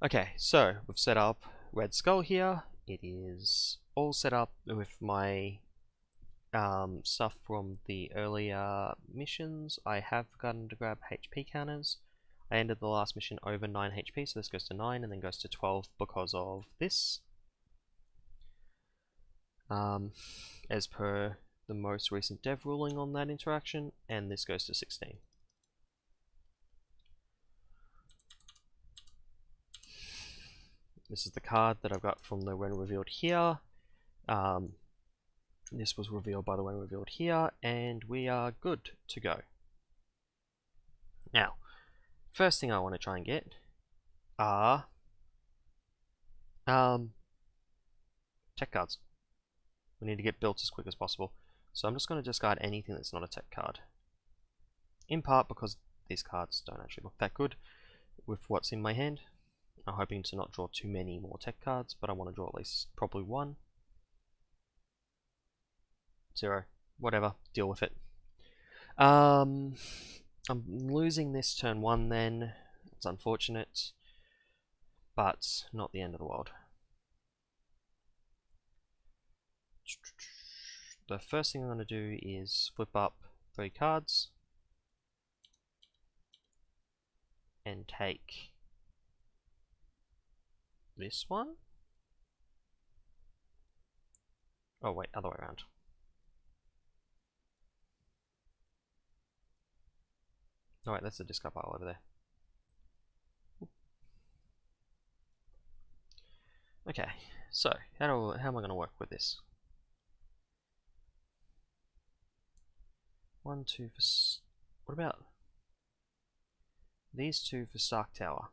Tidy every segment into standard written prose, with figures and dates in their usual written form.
Okay, so we've set up Red Skull here. It is all set up with my stuff from the earlier missions. I have forgotten to grab HP counters. I ended the last mission over 9 HP, so this goes to 9 and then goes to 12 because of this. As per the most recent dev ruling on that interaction, and this goes to 16. This is the card that I've got from the when revealed here. This was revealed by the when revealed here, and we are good to go. Now, first thing I want to try and get are tech cards. We need to get built as quick as possible. So I'm just going to discard anything that's not a tech card. In part because these cards don't actually look that good with what's in my hand. I'm hoping to not draw too many more tech cards, but I want to draw at least probably 1. 0. Whatever. Deal with it. I'm losing this turn 1 then. It's unfortunate, but not the end of the world. The first thing I'm going to do is flip up 3 cards and take this one. Oh wait, other way around. Oh wait, that's the discard pile over there. Okay, so how am I going to work with this? 1, 2 for... What about these 2 for Stark Tower?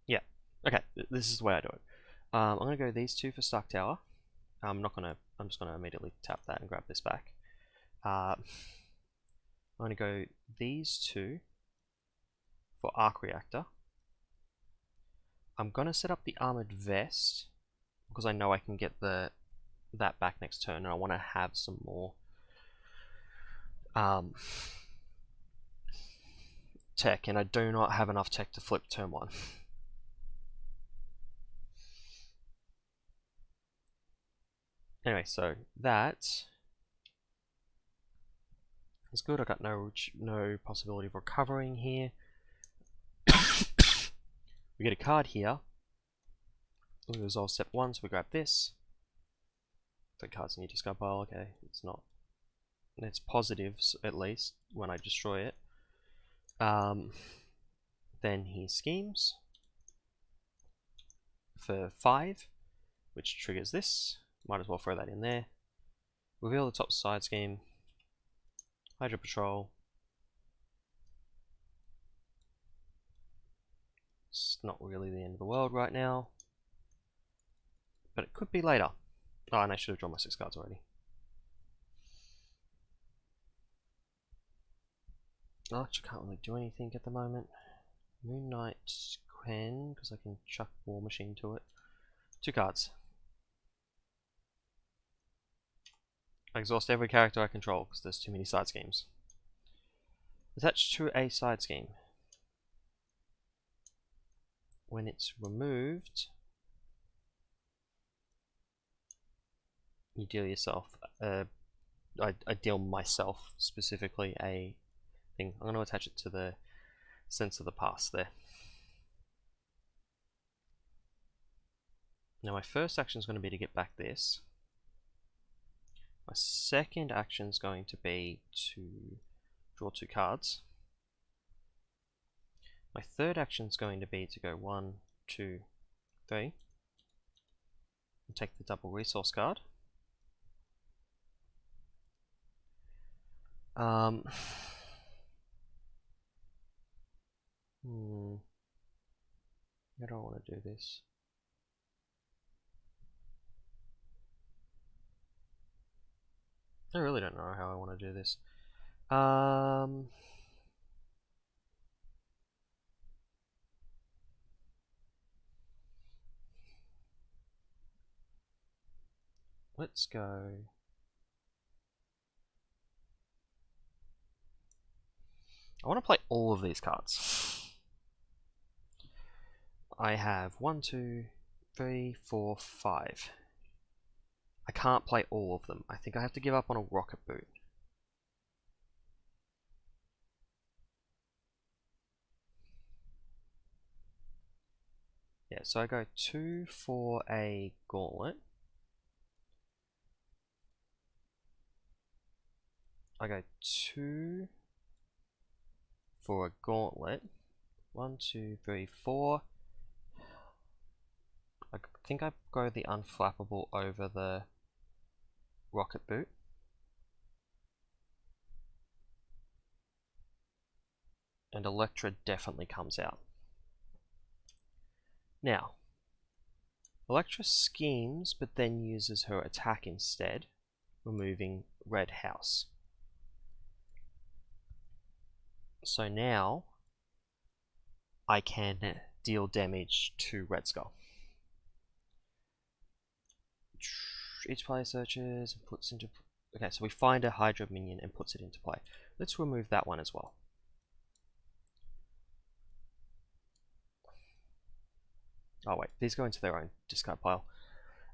Yeah, okay, this is the way I do it. I'm going to go these 2 for Stark Tower. I'm just going to immediately tap that and grab this back. I'm going to go these 2 for Arc Reactor. I'm going to set up the Armored Vest because I know I can get that back next turn, and I want to have some more tech, and I do not have enough tech to flip turn 1. Anyway, so that is good. I got no possibility of recovering here. We get a card here. We resolve step 1, so we grab this. The card's in your discard pile. Okay, it's not. It's positives at least when I destroy it. Then he schemes for 5, which triggers this. Might as well throw that in there. Reveal the top side scheme. Hydro Patrol. It's not really the end of the world right now, but it could be later. Oh, and I should have drawn my 6 cards already. Archer can't really do anything at the moment. Moon Knight can, because I can chuck War Machine to it. 2 cards. I exhaust every character I control because there's too many side schemes. Attached to a side scheme. When it's removed, you deal yourself. I deal myself specifically a thing. I'm going to attach it to the Sense of the Past there. Now my first action is going to be to get back this. My second action is going to be to draw 2 cards. My third action is going to be to go 1, 2, 3, and take the double resource card. I don't want to do this. I really don't know how I want to do this. Let's go I want to play all of these cards. I have 1, 2, 3, 4, 5. I can't play all of them. I think I have to give up on a rocket boot. Yeah, so I go 2 for a gauntlet. I go 2 for a gauntlet. 1, 2, 3, 4. I think I go the unflappable over the rocket boot. And Electra definitely comes out. Now, Electra schemes, but then uses her attack instead, removing Red House. So now, I can deal damage to Red Skull. Each player searches and puts into... Okay, so we find a Hydra minion and puts it into play. Let's remove that one as well. Oh wait, these go into their own discard pile.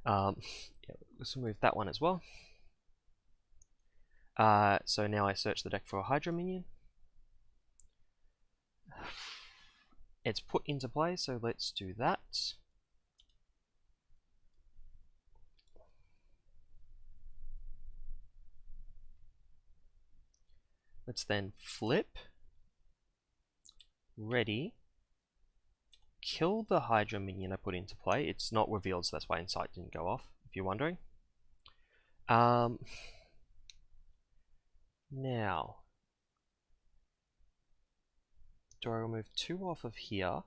Yeah, let's remove that one as well. So now I search the deck for a Hydra minion. It's put into play, so let's do that. Let's then flip, ready, kill the Hydra minion I put into play. It's not revealed, so that's why Insight didn't go off, if you're wondering. Now, do I remove 2 off of here,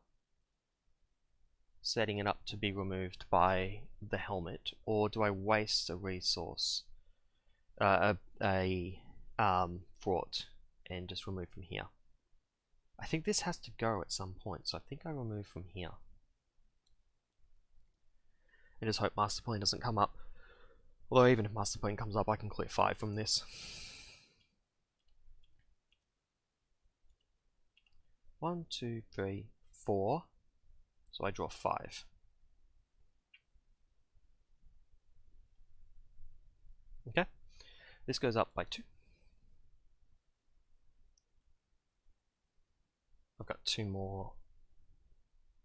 setting it up to be removed by the helmet, or do I waste a resource, fraught, and just remove from here? I think this has to go at some point, so I think I remove from here. I just hope Master Plan doesn't come up. Although even if Master Plan comes up, I can clear 5 from this. 1, 2, 3, 4. So I draw 5. Okay. This goes up by 2. I've got 2 more.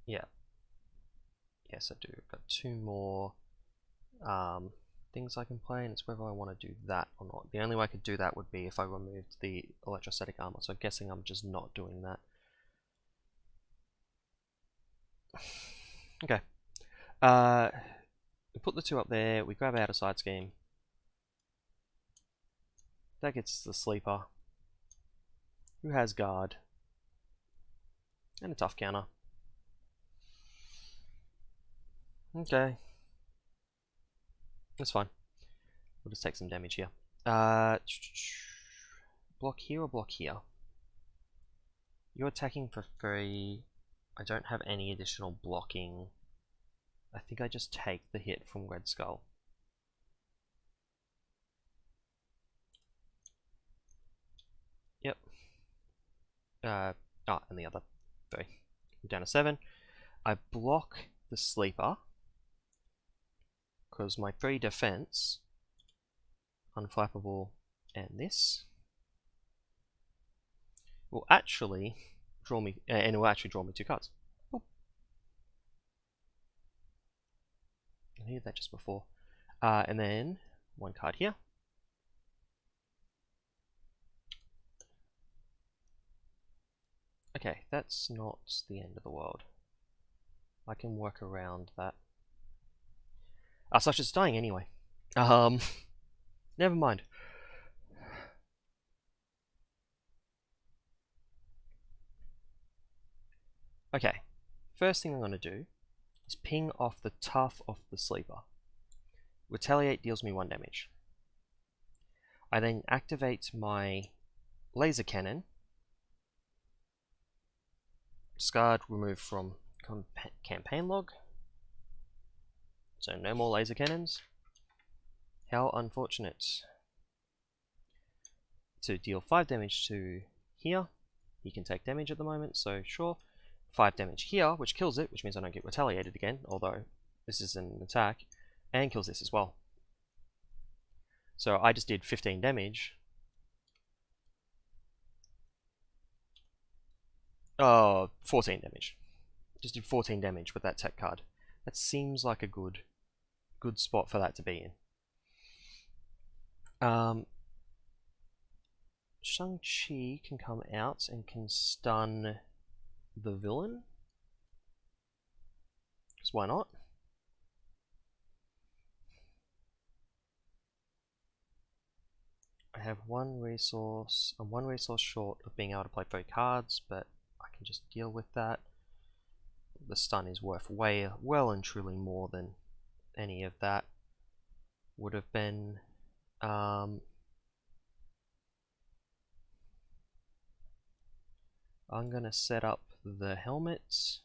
Yeah. Yes, I do. I've got 2 more things I can play, and it's whether I want to do that or not. The only way I could do that would be if I removed the electrostatic armor, so I'm guessing I'm just not doing that. Okay. We put the 2 up there, we grab out a side scheme. That gets the sleeper, who has guard, and a tough counter. Okay. That's fine. We'll just take some damage here. Block here or block here? You're attacking for free. I don't have any additional blocking. I think I just take the hit from Red Skull. Yep. And the other 3. I'm down to 7. I block the sleeper because my 3 defense, unflappable, and this will actually draw me, and it will actually draw me 2 cards. Boop. I needed that just before. And then 1 card here. Okay, that's not the end of the world. I can work around that. Such as dying anyway. Never mind. Okay, first thing I'm going to do is ping off the tough of the sleeper. Retaliate deals me 1 damage. I then activate my laser cannon. Discard, remove from campaign log. So no more laser cannons. How unfortunate. To deal 5 damage to here, he can take damage at the moment, so sure. 5 damage here, which kills it, which means I don't get retaliated again, although this is an attack, and kills this as well. So I just did 15 damage. Oh, 14 damage. Just did 14 damage with that tech card. That seems like a good spot for that to be in. Shang-Chi can come out and can stun the villain. Because why not? I have one resource. I'm one resource short of being able to play 3 cards, but I can just deal with that. The stun is worth well and truly more than any of that would have been. I'm gonna set up the helmets.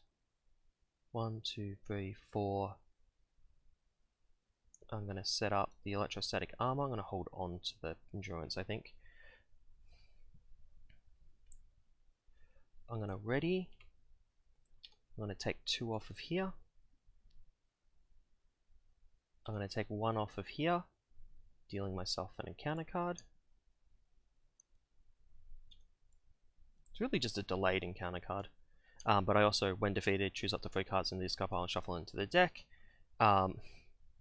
1, 2, 3, 4. I'm gonna set up the electrostatic armor. I'm gonna hold on to the endurance, I think. I'm gonna ready. I'm gonna take 2 off of here. I'm gonna take 1 off of here, dealing myself an encounter card. It's really just a delayed encounter card. But I also, when defeated, choose up to 3 cards in the discard pile and shuffle into the deck.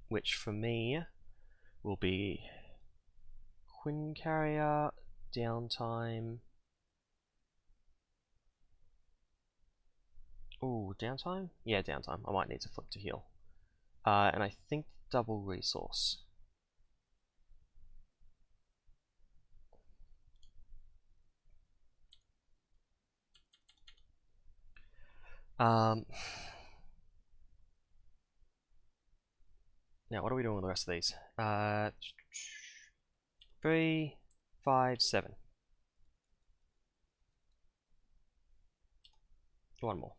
Which for me will be Quinn Carrier, Downtime. Ooh, Downtime? Yeah, Downtime. I might need to flip to heal. And I think double resource. Now, what are we doing with the rest of these? 3, 5, 7. 1 more.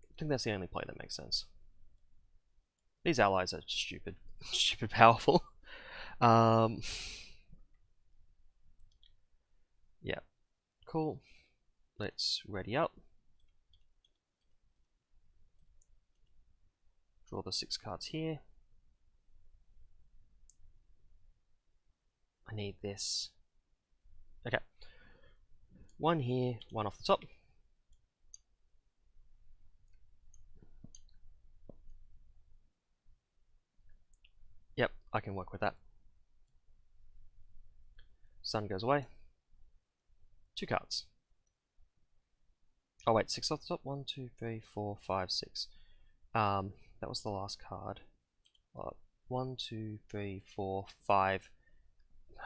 I think that's the only play that makes sense. These allies are stupid. Stupid powerful. Yeah. Cool. Let's ready up. Draw the 6 cards here. I need this. Okay. 1 here, 1 off the top. Yep, I can work with that. Sun goes away. 2 cards. Oh wait, 6 off the top. 1, 2, 3, 4, 5, 6. That was the last card. 1, 2, 3, 4, 5.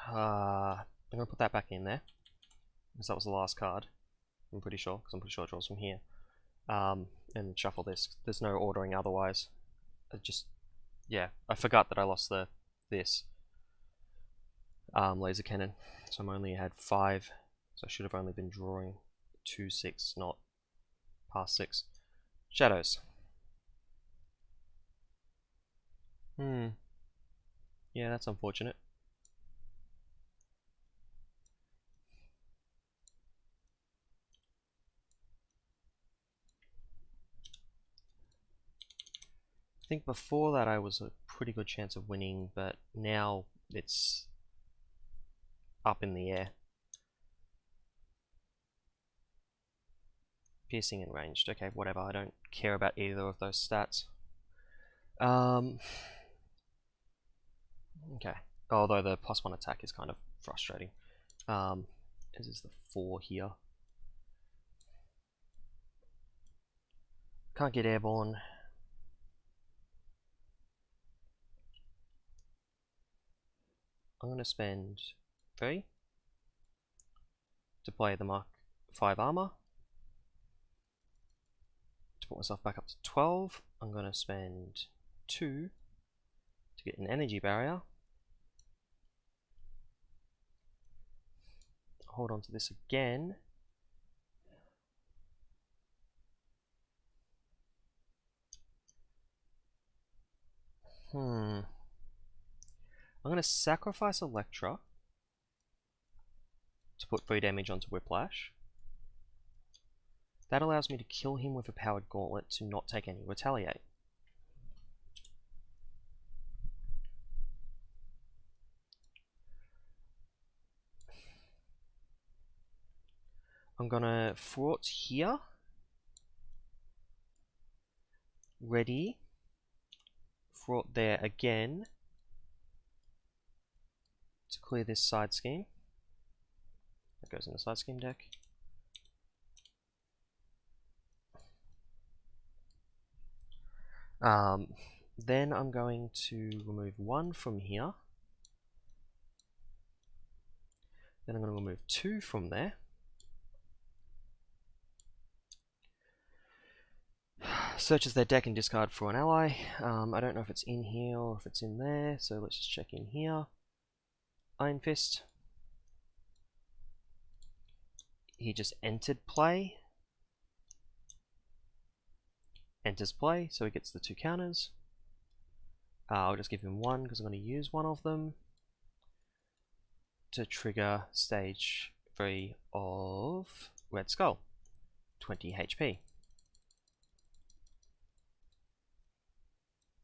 I'm gonna put that back in there because that was the last card. I'm pretty sure, because I'm pretty sure it draws from here. And shuffle this. There's no ordering otherwise. Yeah, I forgot that I lost this laser cannon, so I only had 5. So I should have only been drawing 2, 6, not past 6. Shadows. Yeah, that's unfortunate. I think before that I was a pretty good chance of winning, but now it's up in the air. Piercing and ranged. Okay, whatever. I don't care about either of those stats. Okay. Although the +1 attack is kind of frustrating. This is the 4 here. Can't get airborne. I'm going to spend 3 to play the Mark 5 armor. To put myself back up to 12, I'm going to spend 2 to get an energy barrier. Hold on to this again. I'm I'm going to sacrifice Electra to put 3 damage onto Whiplash. That allows me to kill him with a powered gauntlet to not take any retaliate. I'm gonna Fraught here. Ready. Fraught there again to clear this side scheme. That goes in the side scheme deck. Then I'm going to remove 1 from here. Then I'm going to remove 2 from there. Searches their deck and discard for an ally. I don't know if it's in here or if it's in there, so let's just check in here. Iron Fist. He just entered play. Enters play, so he gets the 2 counters. I'll just give him 1 because I'm going to use 1 of them to trigger stage 3 of Red Skull. 20 HP.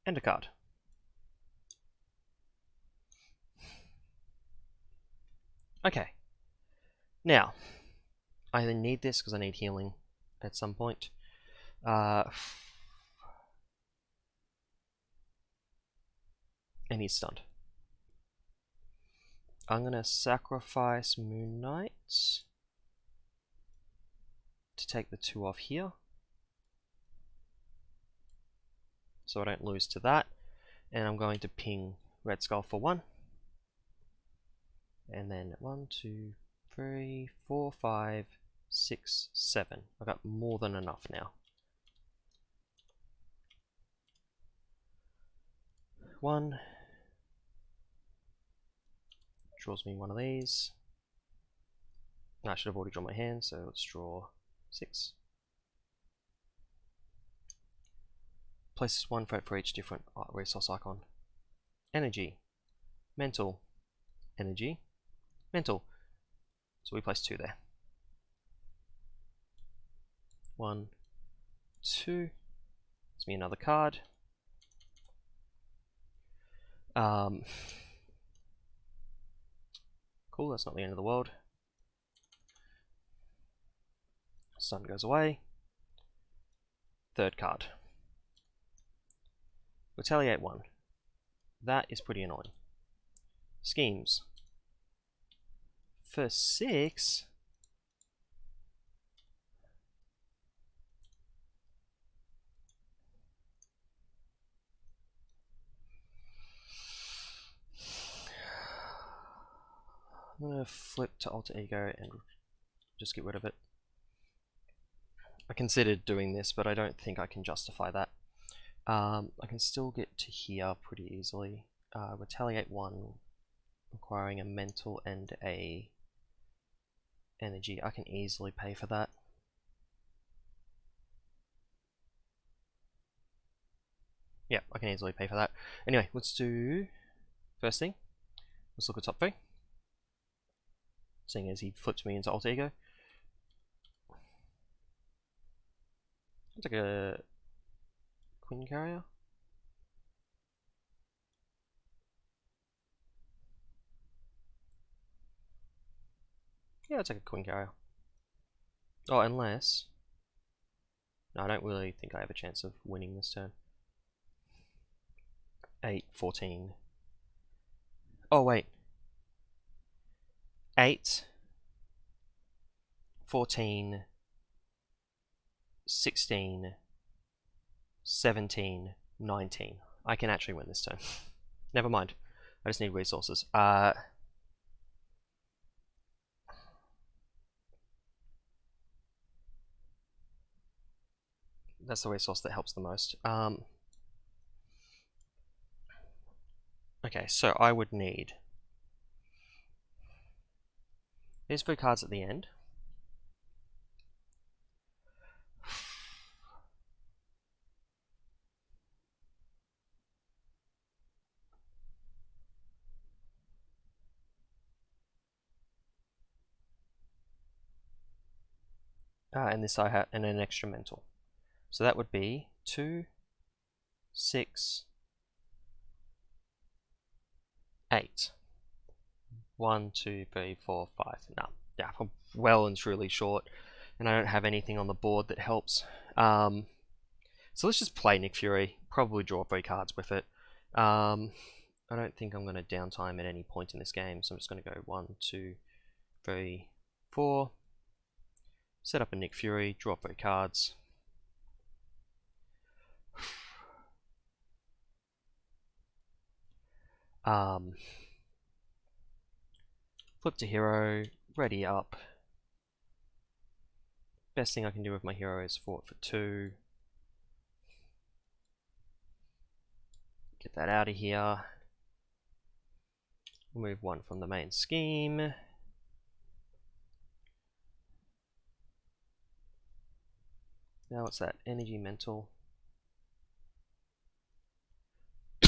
End a card. Okay. Now, I then need this because I need healing at some point. And he's stunned. I'm going to sacrifice Moon Knight to take the 2 off here, so I don't lose to that. And I'm going to ping Red Skull for 1. And then 1, 2, 3, 4, 5, 6, 7. I've got more than enough now. 1. Draws me 1 of these. I should have already drawn my hand, so let's draw 6. Places 1 for each different resource icon. Energy, mental, energy, mental. So we place 2 there. 1, 2. Gives me another card. Cool, that's not the end of the world. Sun goes away. 3rd card. Retaliate 1. That is pretty annoying. Schemes. For 6. I'm going to flip to Alter Ego and just get rid of it. I considered doing this, but I don't think I can justify that. I can still get to here pretty easily. Retaliate 1, requiring a mental and a energy. I can easily pay for that. Yeah, I can easily pay for that. Anyway, let's do first thing. Let's look at top 3. Seeing as he flips me into Alter Ego. I'll take a Queen Carrier. Yeah, I'll take a Queen Carrier. Oh, unless... No, I don't really think I have a chance of winning this turn. 8, 14. Oh, wait. 8, 14, 16, 17, 19. I can actually win this turn. Never mind. I just need resources. That's the resource that helps the most. Okay, so I would need these 3 cards at the end. and this I have, and an extra mental. So that would be 2, 6, 8. 1, 2, 3, 4, 5. No, yeah, I'm well and truly short, and I don't have anything on the board that helps. So let's just play Nick Fury. Probably draw 3 cards with it. I don't think I'm going to downtime at any point in this game, so I'm just going to go 1, 2, 3, 4. Set up a Nick Fury, draw 3 cards. Flip to hero, ready up. Best thing I can do with my hero is fort for 2. Get that out of here. Remove 1 from the main scheme. Now what's that? Energy mental. I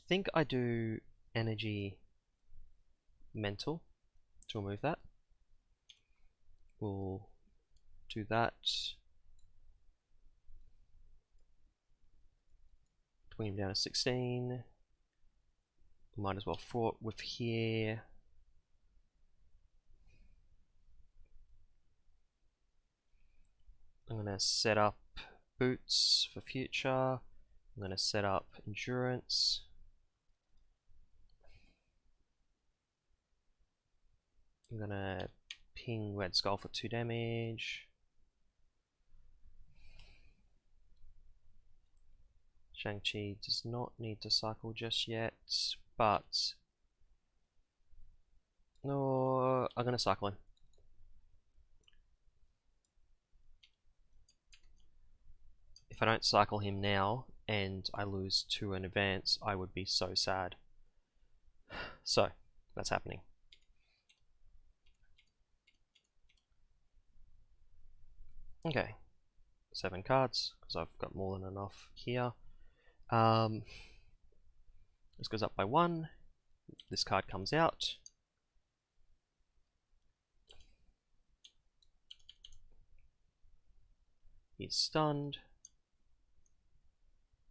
think I do energy mental to remove that. We'll do that. Bring him down to 16. Might as well fort with here. I'm going to set up boots for future. I'm going to set up endurance. I'm going to ping Red Skull for 2 damage. Shang-Chi does not need to cycle just yet, but no, I'm going to cycle him. If I don't cycle him now and I lose 2 in advance, I would be so sad. So, that's happening. Okay, 7 cards, because I've got more than enough here. This goes up by 1. This card comes out. He's stunned.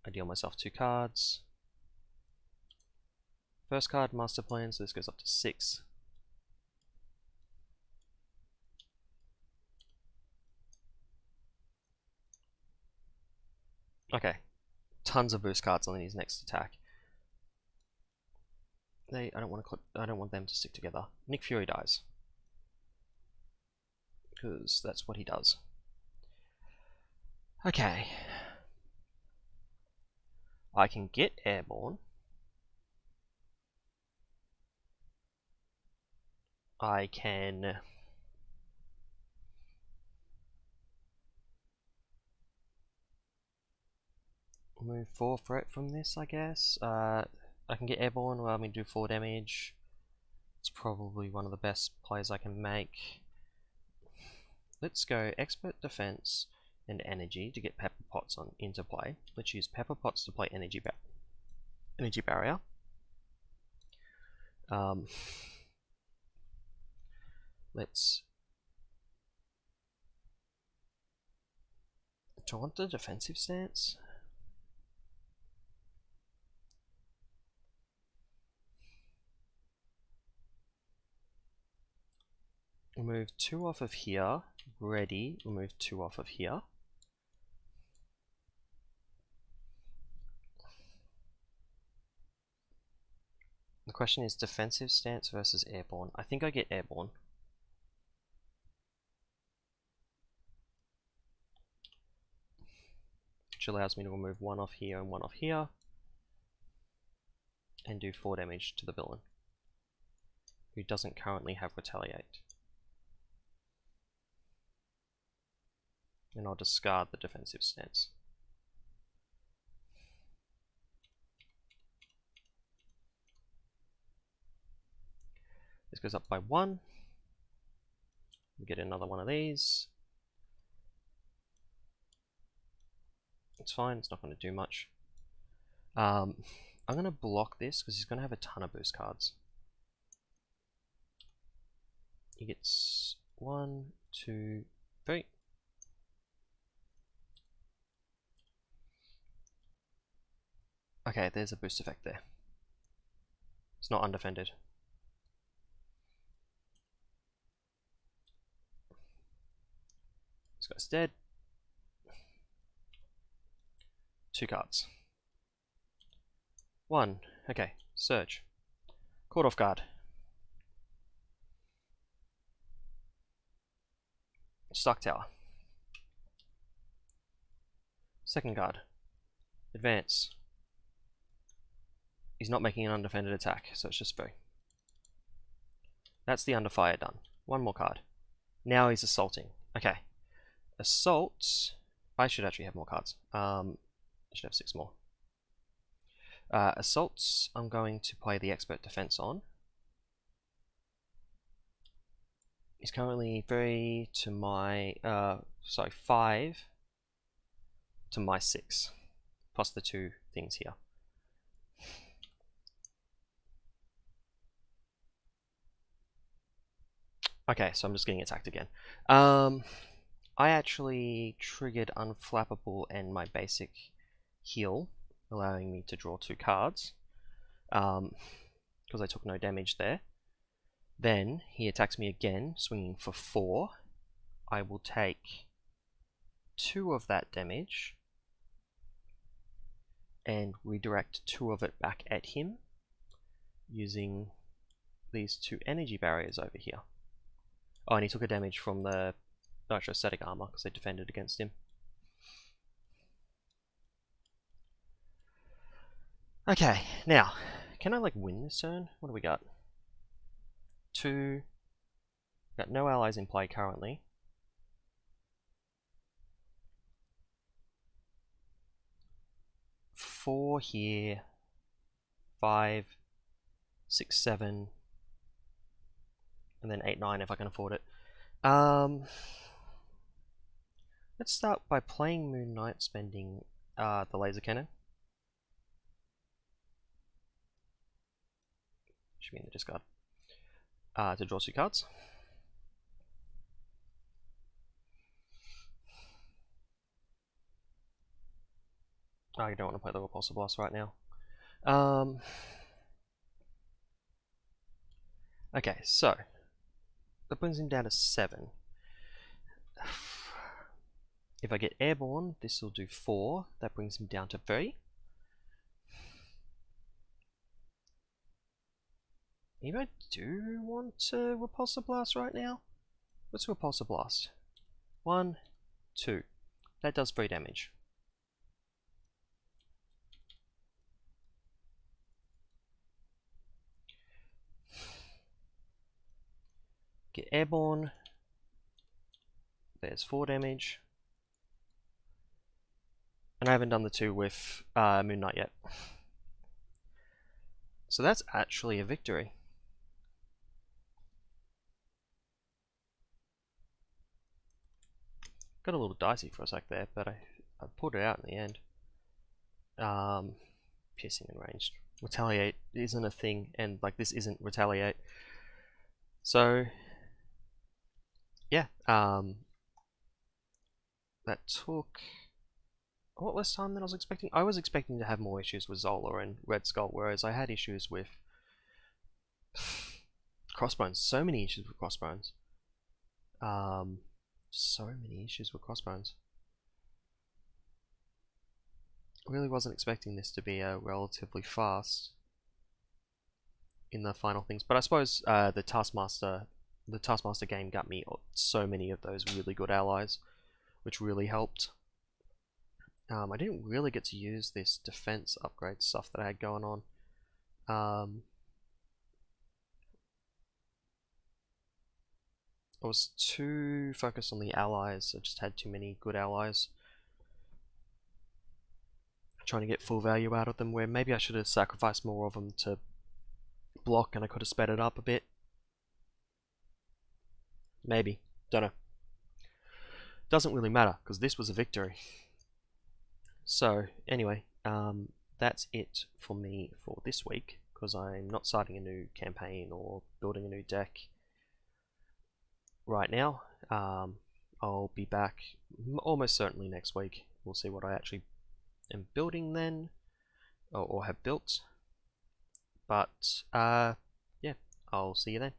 I deal myself 2 cards. First card, Master Plan, so this goes up to 6. Okay, tons of boost cards on his next attack. I don't want them to stick together. Nick Fury dies, because that's what he does. Okay, I can get airborne. I can move 4 threat from this, I guess. I can get airborne, allow me to do 4 damage. It's probably one of the best plays I can make. Let's go expert defense and energy to get pepper pots into play. Let's use pepper pots to play energy barrier. Let's. Do I want the defensive stance? Remove 2 off of here. Ready. Remove 2 off of here. The question is defensive stance versus airborne. I think I get airborne. Which allows me to remove 1 off here and 1 off here. And do 4 damage to the villain, who doesn't currently have retaliate. And I'll discard the defensive stance. This goes up by 1. We get another one of these. It's fine, it's not going to do much. I'm going to block this because he's going to have a ton of boost cards. He gets 1, 2, 3. Okay, there's a boost effect there. It's not undefended. This guy's dead. 2 cards. 1. Okay, Surge. Caught off guard. Stuck Tower. Second card. Advance. He's not making an undefended attack, so it's just 3. That's the under fire done. 1 more card. Now he's assaulting. Okay. Assault. I should actually have more cards. I should have 6 more. Assaults, I'm going to play the Expert Defense on. He's currently 3 to my, 5 to my 6, plus the 2 things here. Okay, so I'm just getting attacked again. I actually triggered Unflappable and my basic heal, allowing me to draw 2 cards, because I took no damage there. Then he attacks me again, swinging for 4. I will take 2 of that damage and redirect 2 of it back at him using these 2 energy barriers over here. Oh, and he took a damage from the Nitrostatic Armor because I defended against him. Okay, now, can I like win this turn? What do we got? 2. Got no allies in play currently. 4 here. 5, 6, 7, and then 8, 9 if I can afford it. Let's start by playing Moon Knight, spending the laser cannon. Should be in the discard. To draw 2 cards. I don't want to play the Repulsor Blast right now. Okay, so that brings him down to 7. If I get Airborne, this will do 4. That brings him down to 3. Maybe I do want to Repulsor Blast right now. Let's Repulsor Blast. 1, 2. That does 3 damage. Get Airborne. There's 4 damage. And I haven't done the 2 with Moon Knight yet. So that's actually a victory. Got a little dicey for a sec there, but I pulled it out in the end. Piercing and ranged. Retaliate isn't a thing, and like this isn't retaliate. So yeah, that took a lot less time than I was expecting. I was expecting to have more issues with Zola and Red Skull, whereas I had issues with Crossbones. So many issues with Crossbones. So many issues with Crossbones. Really wasn't expecting this to be relatively fast in the final things, but I suppose the Taskmaster game got me so many of those really good allies, which really helped. I didn't really get to use this defense upgrade stuff that I had going on. I was too focused on the allies. I just had too many good allies. Trying to get full value out of them, where maybe I should have sacrificed more of them to block and I could have sped it up a bit. Maybe. Don't know. Doesn't really matter, because this was a victory. So, anyway, that's it for me for this week, because I'm not starting a new campaign or building a new deck. right now. I'll be back almost certainly next week. We'll see what I actually am building then, or have built. But yeah, I'll see you then.